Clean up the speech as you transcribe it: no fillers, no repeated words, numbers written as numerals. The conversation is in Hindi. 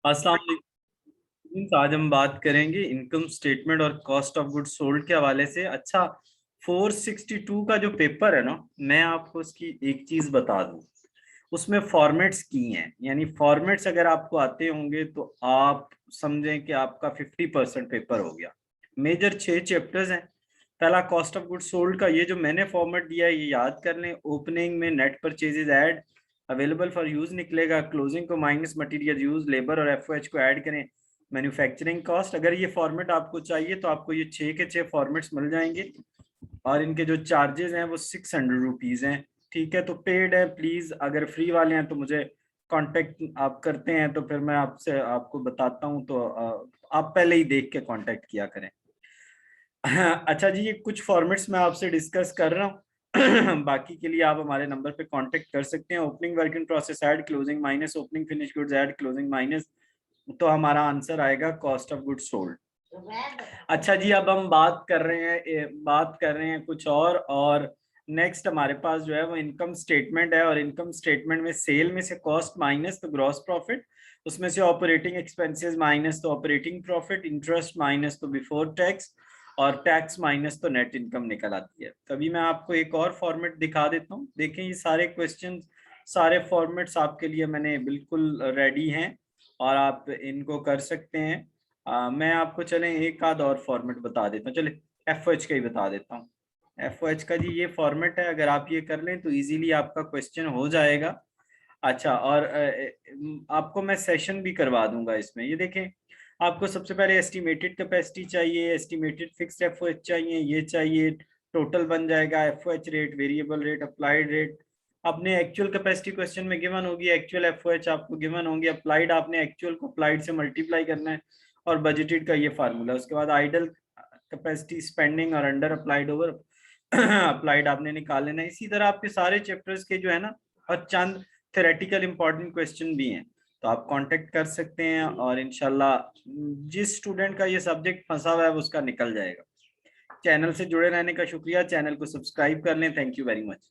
अस्सलाम वालेकुम। आज हम बात करेंगे इनकम स्टेटमेंट और कॉस्ट ऑफ गुड्स सोल्ड के हवाले से। अच्छा, 462 का जो पेपर है ना, मैं आपको उसकी एक चीज बता दूं। उसमें फॉर्मेट्स की हैं, यानी फॉर्मेट्स अगर आपको आते होंगे तो आप समझें कि आपका 50% पेपर हो गया। मेजर 6 चैप्टर्स हैं। पहला कॉस्ट ऑफ गुड्स सोल्ड का, ये जो मैंने फॉर्मेट दिया है ये याद कर लें। ओपनिंग में net purchases add available for use निकलेगा, क्लोजिंग को माइनस मटेरियल यूज, लेबर और एफओएच को ऐड करें, मैन्युफैक्चरिंग कॉस्ट। अगर ये फॉर्मेट आपको चाहिए तो आपको ये 6 के 6 फॉर्मेट्स मिल जाएंगे और इनके जो चार्जेस हैं वो 600 रुपीज हैं। ठीक है, तो पेड है। प्लीज अगर फ्री वाले हैं तो मुझे कांटेक्ट आप करते हैं तो फिर मैं आपसे आपको बताता हूँ, तो आप पहले ही देख के कांटेक्ट किया करें। अच्छा जी, ये कुछ फॉर्मेट्स मैं आपसे डिस्कस कर रहा हूँ। बाकी के लिए आप हमारे नंबर पे कांटेक्ट कर सकते हैं। Opening work in process add, closing minus, opening finish goods add, closing minus, तो हमारा आंसर आएगा कॉस्ट ऑफ गुड्स सोल्ड। अच्छा जी, अब हम बात कर रहे हैं कुछ और नेक्स्ट हमारे पास जो है वो इनकम स्टेटमेंट है। और इनकम स्टेटमेंट में सेल में से कॉस्ट माइनस तो ग्रॉस प्रॉफिट, उसमें से ऑपरेटिंग एक्सपेंसेस माइनस तो ऑपरेटिंग प्रॉफिट, इंटरेस्ट माइनस तो बिफोर टैक्स, और टैक्स माइनस तो नेट इनकम निकल आती है। तभी मैं आपको एक और फॉर्मेट दिखा देता हूँ। देखें, ये सारे क्वेश्चन, सारे फॉर्मेट्स आपके लिए मैंने बिल्कुल रेडी हैं और आप इनको कर सकते हैं। मैं आपको चलें एक आध और फॉर्मेट बता देता हूँ। चले एफ OH का ही बता देता हूँ। एफ OH का जी ये फॉर्मेट है, अगर आप ये कर लें तो इजीली आपका क्वेश्चन हो जाएगा। अच्छा, और आपको मैं सेशन भी करवा दूंगा इसमें। ये देखें, आपको सबसे पहले एस्टिमेटेड कैपेसिटी चाहिए, एस्टिमेटेड फिक्स्ड एफ OH चाहिए, ये चाहिए। टोटल बन जाएगा F OH rate, variable rate, applied rate. आपने एक्चुअल कैपेसिटी क्वेश्चन में गिवन होगी, एक्चुअल एफ OH आपको गिवन होंगे, अप्लाइड आपने एक्चुअल को अप्लाइड से मल्टीप्लाई करना है, और बजटेड का ये फार्मूला। उसके बाद आइडल कैपेसिटी, स्पेंडिंग और अंडर अप्लाइड ओवर अप्लाइड आपने निकाल लेना। इसी तरह आपके सारे चैप्टर्स के जो है ना, और चंद थेरेटिकल इंपॉर्टेंट क्वेश्चन भी हैं, तो आप कांटेक्ट कर सकते हैं और इंशाल्लाह जिस स्टूडेंट का ये सब्जेक्ट फंसा हुआ है वो उसका निकल जाएगा। चैनल से जुड़े रहने का शुक्रिया। चैनल को सब्सक्राइब कर लें। Thank you very much.